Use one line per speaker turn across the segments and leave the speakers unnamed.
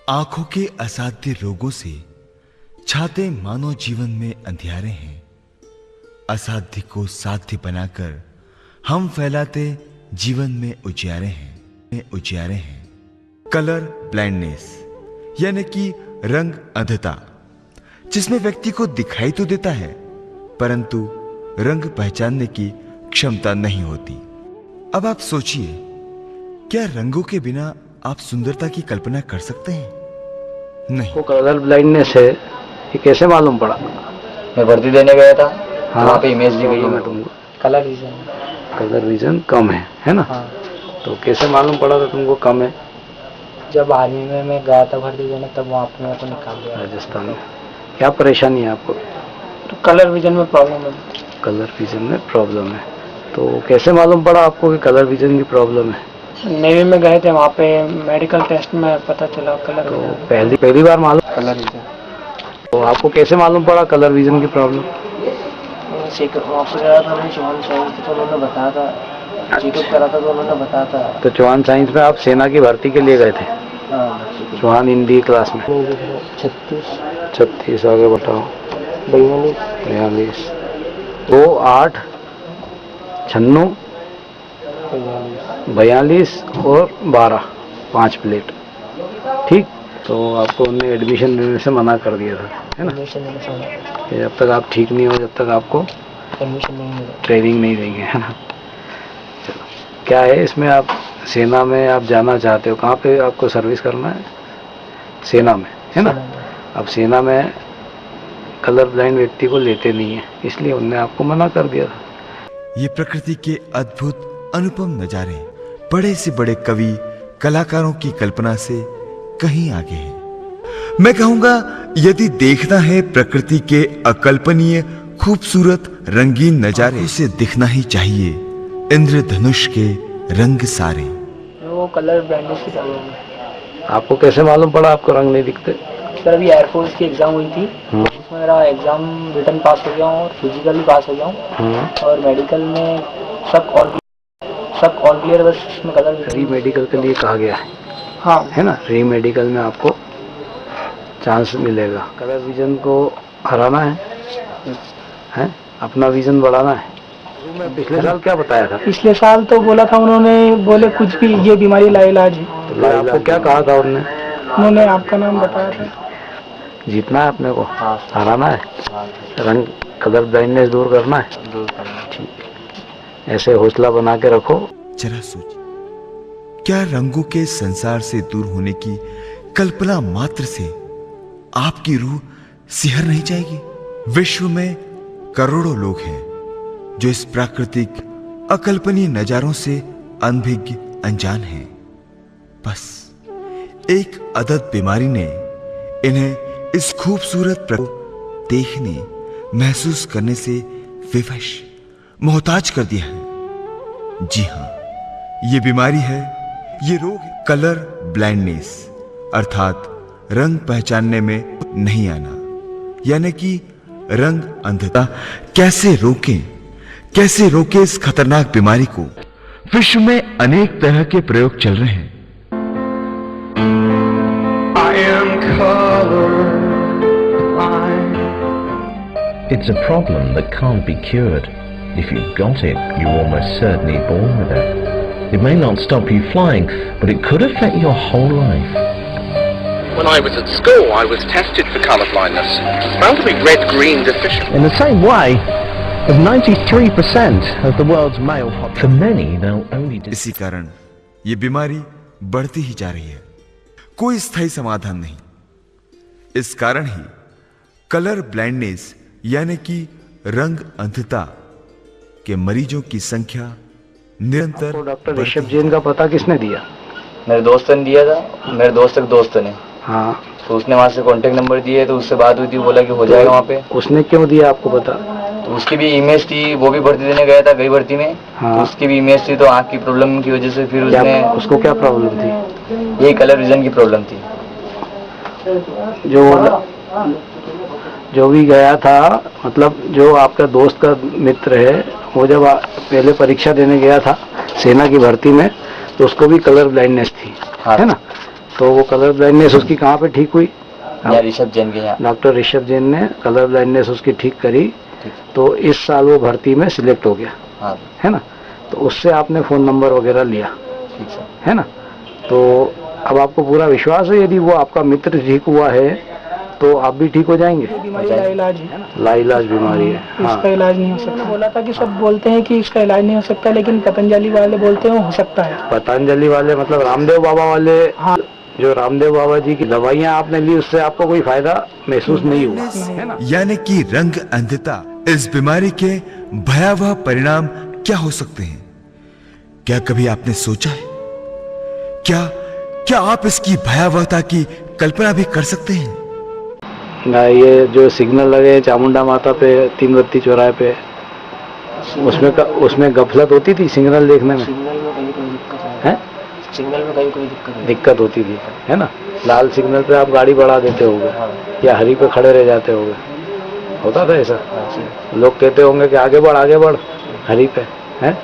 आंखों के असाध्य रोगों से छाते मानव जीवन में अंधियारे हैं। असाध्य को साध्य बनाकर हम फैलाते जीवन में उजियारे हैं। कलर ब्लाइंडनेस यानी कि रंग अंधता, जिसमें व्यक्ति को दिखाई तो देता है परंतु रंग पहचानने की क्षमता नहीं होती। अब आप सोचिए, क्या रंगों के बिना आप सुंदरता की कल्पना कर सकते हैं? नहीं।
वो कलर ब्लाइंडनेस है, ये कैसे मालूम पड़ा?
मैं भर्ती देने गया था।
हाँ,
वहाँ पे इमेज दी गई है
तुमको।
कलर
विजन कम है ना?
हाँ।
तो कैसे मालूम पड़ा था तुमको कम है?
जब आर्मी में मैं गया था भर्ती देने, तब वहाँ पे मेरे को निकाल दिया।
राजस्थान में क्या परेशानी है आपको?
तो कलर विजन में प्रॉब्लम है।
कलर विजन में प्रॉब्लम है, तो कैसे मालूम पड़ा आपको कि कलर विजन की प्रॉब्लम है?
नेवी में गए थे, वहाँ पे मेडिकल टेस्ट में पता चला कलर
तो
विजन।
पहली बार मालूम?
Colour vision.
तो आपको कैसे मालूम पड़ा कलर विजन की प्रॉब्लम?
वहाँ पे गया था मैं, चौहान साइंस, तो उन्होंने बताया था, चेकअप करा था तो उन्होंने बताया था।
तो चौहान साइंस में आप सेना की भर्ती के लिए गए थे? चौहान हिंदी क्लास में। 36 आगे बताओ। 42 2 8 96 42 और 12 5 प्लेट। ठीक, तो आपको उन्हें एडमिशन देने से मना कर दिया था, है ना? कि जब तक आप ठीक नहीं हो, जब तक आपको
एडमिशन नहीं मिला,
ट्रेनिंग नहीं देंगे, है ना? चलो, क्या है इसमें, आप सेना में आप जाना चाहते हो, कहाँ पे आपको सर्विस करना है? सेना में, है ना? अब सेना में कलर ब्लाइंड व्यक्ति को लेते नहीं है, इसलिए उन्होंने आपको मना कर दिया था।
ये प्रकृति के अद्भुत अनुपम नजारे बड़े से बड़े कवि कलाकारों की कल्पना से कहीं आगे हैं। मैं कहूंगा, यदि देखना है प्रकृति के अकल्पनीय खूबसूरत रंगीन नजारे, से दिखना ही चाहिए इंद्रधनुष के रंग सारे।
वो कलर ब्लाइंडनेस की प्रॉब्लम है।
आपको कैसे मालूम पड़ा आपको रंग नहीं दिखते?
सर, अभी एयरफोर्स की एग्जाम हुई थी, उसमें मेरा एग्जाम रिटर्न पास हो गया हूँ और फिजिकली पास हो गया हूँ, और मेडिकल में सब ऑल क्लियर, बस इसमें कलर।
री मेडिकल के लिए कहा गया है,
हाँ,
है ना? री मेडिकल में आपको चांस मिलेगा। कलर विजन को हराना है, अपना विजन बढ़ाना है। मैं पिछले साल क्या बताया था?
पिछले साल तो बोला था उन्होंने, बोले कुछ भी, ये बीमारी लाइलाज है।
तो आपको क्या कहा था
उन्होंने आपका नाम बताया था।
जीतना है अपने को, हराना है, रंग कलर ब्लाइंडनेस दूर करना है। ठीक, ऐसे हौसला बना के रखो।
जरा सोचिए, क्या रंगों के संसार से दूर होने की कल्पना मात्र से आपकी रूह सिहर नहीं जाएगी? विश्व में करोड़ों लोग हैं जो इस प्राकृतिक अकल्पनीय नजारों से अनभिज्ञ अनजान हैं। बस एक अदद बीमारी ने इन्हें इस खूबसूरत प्रकृति को देखने, महसूस करने से विवश, मोहताज कर दिया है। जी हां, ये बीमारी है, ये रोग है कलर ब्लाइंडनेस, अर्थात रंग पहचानने में नहीं आना, यानी कि रंग अंधता। कैसे रोकें इस खतरनाक बीमारी को? विश्व में अनेक तरह के प्रयोग चल रहे हैं।
It's a problem that can't be cured. If you've got it, you're almost certainly born with it. It may not stop you flying, but it could affect your whole life.
When I was at school, I was tested for colour blindness. I was found to be red-green deficient.
In the same way, of 93% of the world's male population, for many, they'll only.
इसी कारण ये बीमारी बढ़ती ही जा रही है, कोई स्थायी समाधान नहीं। इस कारण ही कलर ब्लाइंडनेस यानी कि रंग अंधता के मरीजों की संख्या निरंतर।
डॉक्टर ऋषभ जैन का पता किसने दिया?
मेरे दोस्त ने दिया था, मेरे दोस्त के दोस्त ने।
हाँ,
तो उसने वहाँ से कांटेक्ट नंबर दिए, तो उससे बात हुई थी, बोला कि हो जाएगा वहाँ पे।
उसने क्यों दिया आपको पता?
तो उसकी भी इमेज थी, वो भी भर्ती देने गया था, गई भर्ती में।
हाँ।
तो उसकी भी इमेज थी, तो आँख की प्रॉब्लम की वजह से फिर उसने।
उसको क्या प्रॉब्लम थी?
यही कलर विजन की प्रॉब्लम थी।
जो भी गया था, मतलब जो आपका दोस्त का मित्र है, वो जब पहले परीक्षा देने गया था सेना की भर्ती में, तो उसको भी कलर ब्लाइंडनेस थी,
हाँ।
है ना? तो वो कलर ब्लाइंडनेस उसकी कहाँ पे ठीक हुई?
ऋषभ जैन के यहाँ।
डॉक्टर ऋषभ जैन ने कलर ब्लाइंडनेस उसकी ठीक करी, तो इस साल वो भर्ती में सिलेक्ट हो गया।
हाँ
है ना? तो उससे आपने फ़ोन नंबर वगैरह लिया,
ठीक सर।
है ना? तो अब आपको पूरा विश्वास है यदि वो आपका मित्र ठीक हुआ है तो आप भी ठीक हो जाएंगे।
बीमारी लाइलाज है,
लाइलाज बीमारी है। हाँ,
इसका इलाज नहीं हो सकता। बोला था कि सब बोलते हैं कि इसका इलाज नहीं हो सकता, लेकिन पतंजलि वाले बोलते हैं हो सकता है।
पतंजलि वाले मतलब रामदेव बाबा वाले?
हाँ।
जो रामदेव बाबा जी की दवाइयाँ आपने ली उससे आपको कोई फायदा महसूस नहीं हुआ, है ना?
यानी कि रंग अंधता, इस बीमारी के भयावह परिणाम क्या हो सकते हैं? क्या कभी आपने सोचा है? क्या आप इसकी भयावहता की कल्पना भी कर सकते हैं?
ये जो सिग्नल लगे चामुंडा माता पे, तीन बत्ती चौराहे पे, उसमें गफलत होती थी सिग्नल देखने में?
सिग्नल में कहीं कोई दिक्कत है?
हैं?
सिग्नल में कहीं कोई दिक्कत नहीं।
दिक्कत होती थी, है ना? लाल सिग्नल पे आप गाड़ी बढ़ा देते होगे या हरी पे खड़े रह जाते होगे, होता था ऐसा? लोग कहते होंगे कि आगे बढ़ हरी पे, हैं?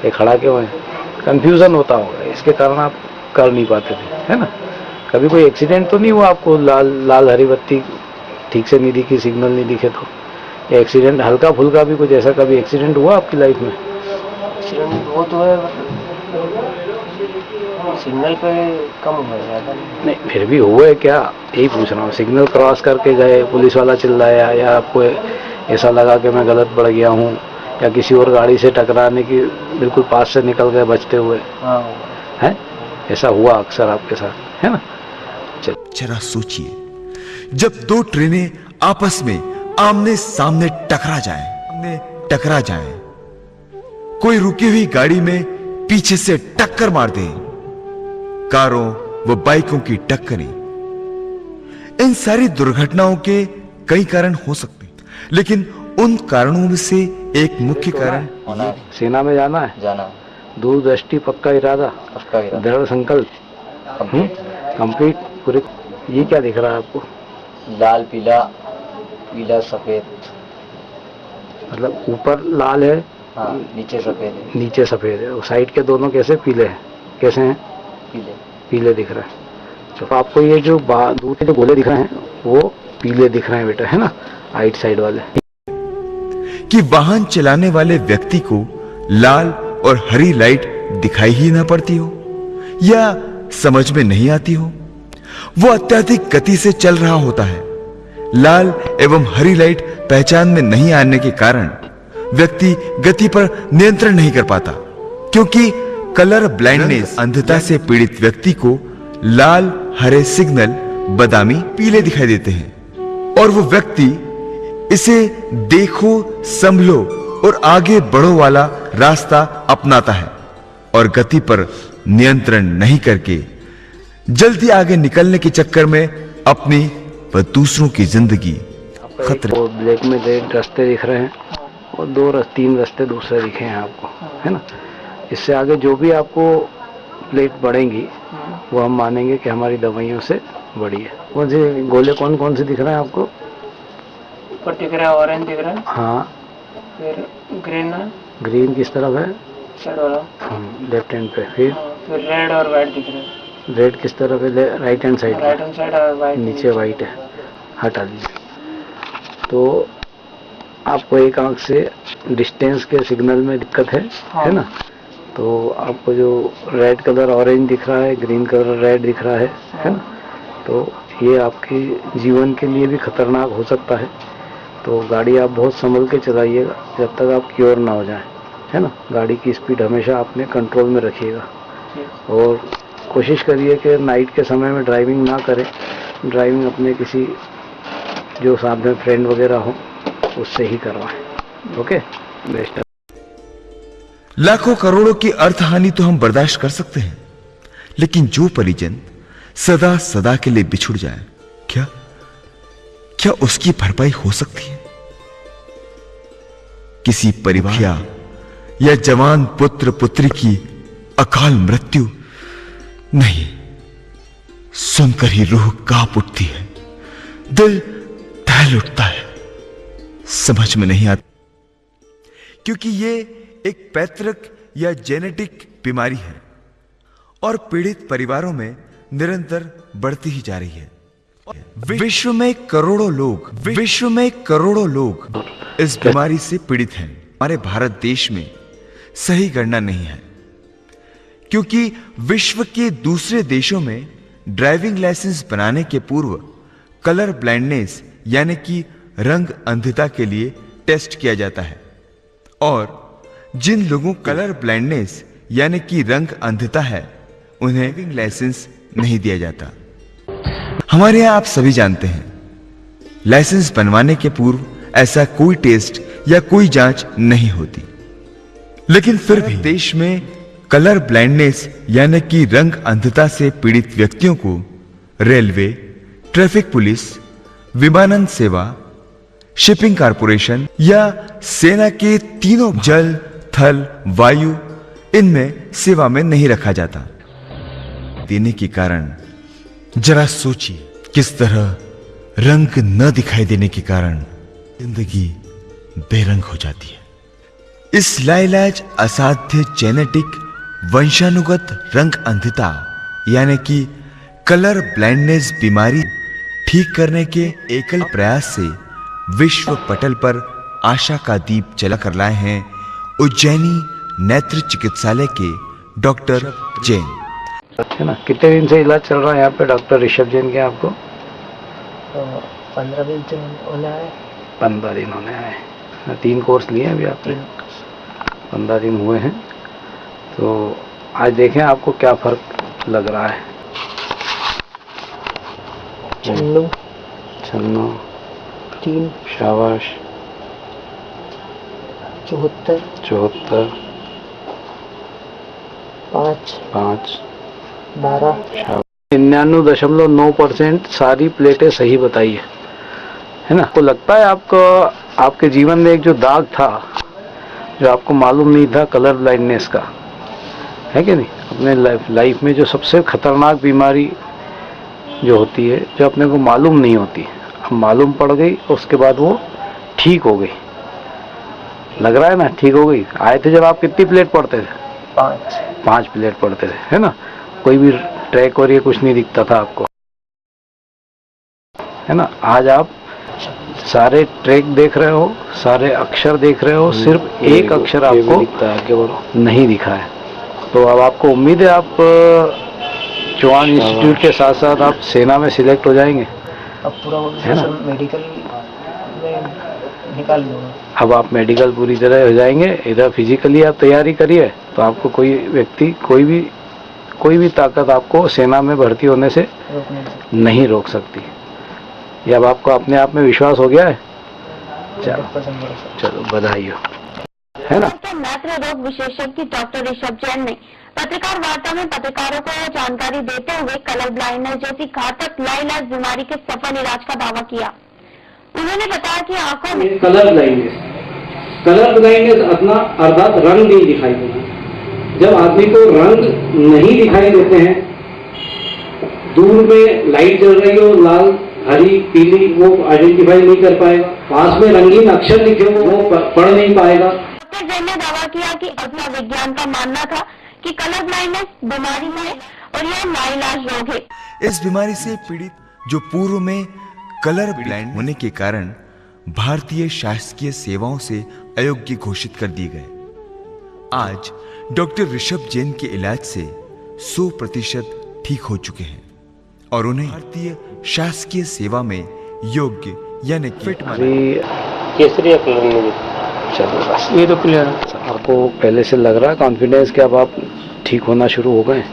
ये खड़ा क्यों है? कंफ्यूजन होता होगा, इसके कारण आप कर नहीं पाते थे, है ना? कभी कोई एक्सीडेंट तो नहीं हुआ आपको? लाल हरी बत्ती ठीक से नहीं दिखी, सिग्नल नहीं दिखे तो? एक्सीडेंट हल्का फुल्का भी कुछ ऐसा कभी एक्सीडेंट हुआ आपकी लाइफ में?
एक्सीडेंट वो तो है, सिग्नल पे कम हुआ है, ज़्यादा
नहीं, फिर भी हुआ है क्या, यही पूछ रहा हूँ। सिग्नल क्रॉस करके गए, पुलिस वाला चिल्लाया, या आपको ऐसा लगा कि मैं गलत बढ़ गया हूँ, या किसी और गाड़ी से टकराने की बिल्कुल पास से निकल गए बचते हुए?
हाँ
है, ऐसा हुआ अक्सर आपके साथ, है ना?
जरा सोचिए, जब दो ट्रेनें आपस में आमने सामने टकरा जाएं, कोई रुकी हुई गाड़ी में पीछे से टक्कर मार दे, कारों व बाइकों की टक्करें, इन सारी दुर्घटनाओं के कई कारण हो सकते हैं, लेकिन उन कारणों में से एक मुख्य कारण
सेना में जाना है, दूरदृष्टि, पक्का इरादा, दृढ़ संकल्प, कंप्लीट पूरे। ये क्या दिख रहा है आपको?
लाल पीला, पीला सफेद,
मतलब ऊपर लाल है,
हाँ, नीचे सफेद है।
नीचे सफेद है, और साइड के दोनों कैसे पीले हैं? कैसे हैं? पीले दिख रहा है। तो आपको ये जो दूर के जो गोले दिख रहे हैं वो पीले दिख रहे हैं बेटा, है ना? राइट साइड वाले।
कि वाहन चलाने वाले व्यक्ति को लाल और हरी लाइट दिखाई ही ना पड़ती हो या समझ में नहीं आती हो, वो अत्यधिक गति से चल रहा होता है। लाल एवं हरी लाइट पहचान में नहीं आने के कारण व्यक्ति गति पर नियंत्रण नहीं कर पाता, क्योंकि कलर ब्लाइंडनेस, अंधता से पीड़ित व्यक्ति को लाल हरे सिग्नल बादामी पीले दिखाई देते हैं और वो व्यक्ति इसे देखो, संभलो और आगे बढ़ो वाला रास्ता अपनाता है और गति पर नियंत्रण नहीं करके जल्दी आगे निकलने के चक्कर में अपनी व दूसरों की जिंदगी खतरे।
ब्लैक में रेड रास्ते दिख रहे हैं और तीन रास्ते दूसरे दिखे हैं आपको, है ना? इससे आगे जो भी आपको प्लेट बढ़ेंगी वो हम मानेंगे कि हमारी दवाइयों से बढ़ी है। कौन से गोले कौन से दिख रहे हैं आपको?
ऊपर दिख रहा है ऑरेंज दिख रहा है,
हाँ,
फिर ग्रीन है।
ग्रीन किस तरफ है?
साइड वाला,
लेफ्ट हैंड पे। फिर
रेड और वाइट दिख रहा है।
रेड किस तरफ है? Right hand side.
Right hand side और वाइट
नीचे वाइट है, हटा दीजिए। तो आपको एक आंख से डिस्टेंस के सिग्नल में दिक्कत है,
हाँ।
है ना? तो आपको जो रेड कलर ऑरेंज दिख रहा है, ग्रीन कलर रेड दिख रहा है ना? तो ये आपके जीवन के लिए भी खतरनाक हो सकता है। तो गाड़ी आप बहुत संभल के चलाइएगा जब तक आप क्योर ना हो जाए, है ना? गाड़ी की स्पीड हमेशा अपने कंट्रोल में रखिएगा और कोशिश करिए कि नाइट के समय में ड्राइविंग ना करें। ड्राइविंग अपने किसी जो साथ में फ्रेंड वगैरह हो उससे ही करवाएं। Okay, best.
लाखों करोड़ों की अर्थ हानि तो हम बर्दाश्त कर सकते हैं, लेकिन जो परिजन सदा सदा के लिए बिछुड़ जाए, क्या उसकी भरपाई हो सकती है? किसी परिवार या जवान पुत्र पुत्री की अकाल मृत्यु नहीं, सुनकर ही रूह कांप उठती है, दिल दहल उठता है, समझ में नहीं आता, क्योंकि ये एक पैतृक या जेनेटिक बीमारी है और पीड़ित परिवारों में निरंतर बढ़ती ही जा रही है। विश्व में करोड़ों लोग इस बीमारी से पीड़ित हैं। हमारे भारत देश में सही गणना नहीं है, क्योंकि विश्व के दूसरे देशों में ड्राइविंग लाइसेंस बनाने के पूर्व कलर ब्लाइंडनेस यानी कि रंग अंधता के लिए टेस्ट किया जाता है, और जिन लोगों को कलर ब्लाइंडनेस यानी कि रंग अंधता है उन्हें ड्राइविंग लाइसेंस नहीं दिया जाता। हमारे यहां आप सभी जानते हैं, लाइसेंस बनवाने के पूर्व ऐसा कोई टेस्ट या कोई जांच नहीं होती, लेकिन फिर भी देश में कलर ब्लाइंडनेस यानी कि रंग अंधता से पीड़ित व्यक्तियों को रेलवे, ट्रैफिक पुलिस, विमानन सेवा, शिपिंग कॉरपोरेशन या सेना के तीनों जल, थल, वायु इनमें सेवा में नहीं रखा जाता। देने के कारण जरा सोचिए, किस तरह रंग न दिखाई देने के कारण जिंदगी बेरंग हो जाती है। इस लाइलाज असाध्य जेनेटिक वंशानुगत रंग अंधता यानी कि कलर ब्लाइंडनेस बीमारी ठीक करने के एकल प्रयास से विश्व पटल पर आशा का दीप जला कर लाए हैं उज्जैनी नेत्र चिकित्सालय के डॉक्टर जैन।
है ना, कितने दिन से इलाज चल रहा है यहाँ पे डॉक्टर ऋषभ जैन के? आपको
15 दिन होने आए।
15 दिन होने आए। 3 कोर्स लिए अभी आपने? 15 दिन हुए हैं। तो आज देखें आपको क्या फर्क लग रहा है।
छन्नू 3,
शाबाश,
74, 5, 12,
99.9% सारी प्लेटें सही बताई है ना। आपको लगता है आपको आपके जीवन में एक जो दाग था, जो आपको मालूम नहीं था, कलर ब्लाइंडनेस का, है कि नहीं? अपने लाइफ में जो सबसे खतरनाक बीमारी जो होती है, जो अपने को मालूम नहीं होती, अब मालूम पड़ गई, उसके बाद वो ठीक हो गई। लग रहा है ना ठीक हो गई। आए थे जब आप कितनी प्लेट पढ़ते थे? 5 प्लेट पढ़ते थे, है ना। कोई भी ट्रैक और ये कुछ नहीं दिखता था आपको, है ना। आज आप सारे ट्रैक देख रहे हो, सारे अक्षर देख रहे हो, सिर्फ एक अक्षर आपको नहीं दिखा है। तो अब आपको उम्मीद है आप चौहान इंस्टीट्यूट के साथ साथ आप सेना में सिलेक्ट हो जाएंगे?
अब पूरा
है ना,
मेडिकल में निकाल लूँगा।
अब आप मेडिकल पूरी तरह हो जाएंगे। इधर फिजिकली आप तैयारी करिए, तो आपको कोई व्यक्ति, कोई भी ताकत आपको सेना में भर्ती होने से नहीं रोक सकती। ये अब आपको अपने आप में विश्वास हो गया है? चलो बधाई हो, है ना।
नेत्र रोग विशेषज्ञ डॉक्टर ऋषभ जैन ने पत्रकार वार्ता में पत्रकारों को जानकारी देते हुए कलर ब्लाइंडनेस जैसी घातक लाइलाज बीमारी के सफल इलाज का दावा किया। उन्होंने बताया कि आंखों में
कलर ब्लाइंडनेस अपना अर्थात रंग नहीं दिखाई देना। जब आदमी को रंग नहीं दिखाई देते हैं, दूर में लाइट जल रही हो, लाल, हरी, पीली, वो आइडेंटिफाई नहीं कर पाएगा। पास में रंगीन अक्षर लिखे हो, वो पढ़ नहीं पाएगा।
डॉक्टर जैन ने दावा किया कि अपना विज्ञान का मानना था कि कलर ब्लाइंडनेस बीमारी है और यह नाइलाज रोग है।
इस बीमारी से पीड़ित जो पूर्व में कलर ब्लाइंड होने के कारण भारतीय शासकीय सेवाओं से अयोग्य घोषित कर दिए गए, आज डॉक्टर ऋषभ जैन के इलाज से 100% ठीक हो चुके हैं और उन्हें भारतीय शासकीय सेवा में योग्य यानी फिट
केसरिया कलर में।
चलो बस,
ये तो क्लियर है।
आपको पहले से लग रहा है कॉन्फिडेंस कि अब आप ठीक होना शुरू हो गए?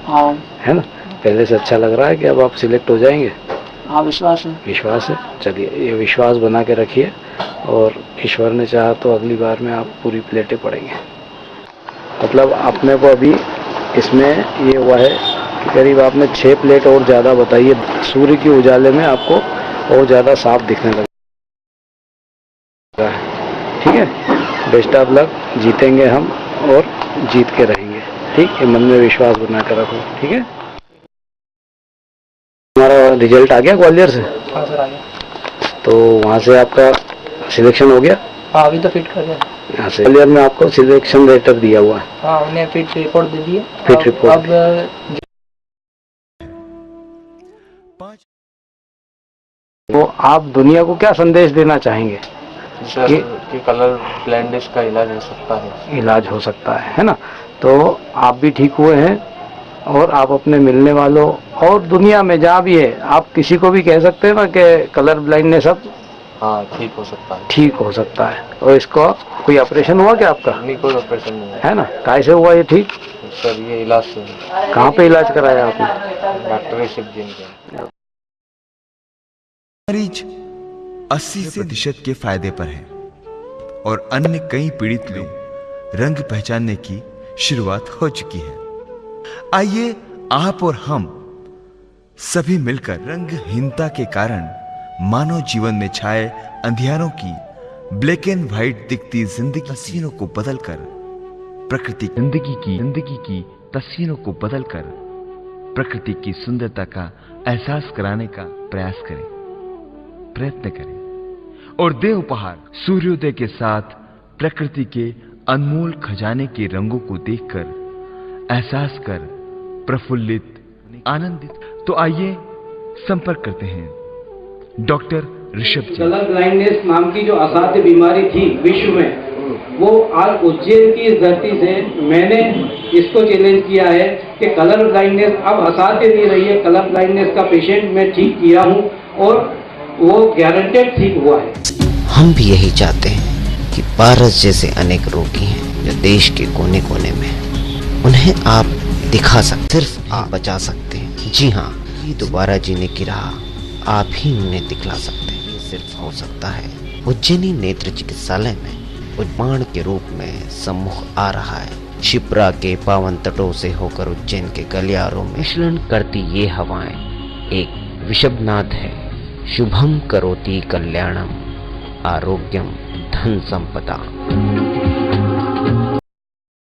हाँ,
है ना। पहले से अच्छा लग रहा है कि अब आप सिलेक्ट हो जाएंगे?
हाँ, विश्वास है।
विश्वास है। चलिए, ये विश्वास बना के रखिए, और ईश्वर ने चाहा तो अगली बार में आप पूरी प्लेटें पढ़ेंगे। मतलब अपने को अभी इसमें ये हुआ है कि करीब आपने 6 प्लेट और ज़्यादा बताइए, सूर्य के उजाले में आपको और ज़्यादा साफ दिखने लगा है। ठीक है, बेस्ट ऑफ लक। जीतेंगे हम और जीत के रहेंगे। ठीक है, मन में विश्वास बना कर रखो। ठीक है, हमारा रिजल्ट आ गया ग्वालियर से?
हाँ सर, आ गया।
तो वहाँ से आपका सिलेक्शन हो गया?
हाँ, अभी तो फिट कर दिया।
यहाँ से ग्वालियर में आपको सिलेक्शन लेटर दिया हुआ है?
हाँ, उन्हें फिट रिपोर्ट दे दी है।
Fit report.
अब
5
तो आप दुनिया को क्या संदेश देना चाहेंगे?
सर कि कलर ब्लाइंडनेस का इलाज हो सकता है।
इलाज हो सकता है ना? तो आप भी ठीक हुए हैं और आप अपने मिलने वालों और दुनिया में जहाँ भी है आप किसी को भी कह सकते हैं ना कि कलर ब्लाइंडनेस अब
हाँ ठीक हो सकता है।
ठीक हो सकता है। और इसको कोई ऑपरेशन हुआ क्या आपका?
नहीं, कोई ऑपरेशन नहीं
है ना? कैसे हुआ ये ठीक?
सर ये इलाज से है।
कहाँ पे इलाज कराया आपने?
डॉक्टर ऋषभ जैन के।
मरीज 80% के फायदे पर है और अन्य कई पीड़ित लोग रंग पहचानने की शुरुआत हो चुकी है। आइए आप और हम सभी मिलकर रंगहीनता के कारण मानव जीवन में छाए अंधियारों की ब्लैक एंड व्हाइट दिखती जिंदगी तस्वीरों को बदलकर प्रकृति जिंदगी की तस्वीरों को बदलकर प्रकृति की सुंदरता का एहसास कराने का प्रयत्न करें और दे उपहार सूर्योदय के साथ प्रकृति के अनमोल खजाने के रंगों को देखकर एहसास कर प्रफुल्लित आनंदित। तो आइए संपर्क करते हैं डॉक्टर ऋषभ जी।
कलर ब्लाइंडनेस नाम की जो असाध्य बीमारी थी विश्व में, वो आज उज्जैन की इस धरती से मैंने इसको चैलेंज किया है कि कलर ब्लाइंडनेस अब असाध्य नहीं रही है। कलर ब्लाइंडनेस का पेशेंट मैं ठीक किया हूँ और वो गारंटेड ठीक हुआ है।
हम भी यही चाहते हैं कि पारस जैसे अनेक रोगी हैं जो देश के कोने कोने में, उन्हें आप दिखा सकते, सिर्फ आप बचा सकते हैं। जी हाँ, ये दोबारा जीने की राह आप ही उन्हें दिखला सकते हैं। ये सिर्फ हो सकता है उज्जैनी नेत्र चिकित्सालय में उद्यान के रूप में सम्मुख आ रहा है। शिप्रा के पावन तटों से होकर उज्जैन के गलियारों में मिश्रण करती ये हवाएं एक विषभनाद है। शुभम करोति कल्याणम, आरोग्यम धन संपदा।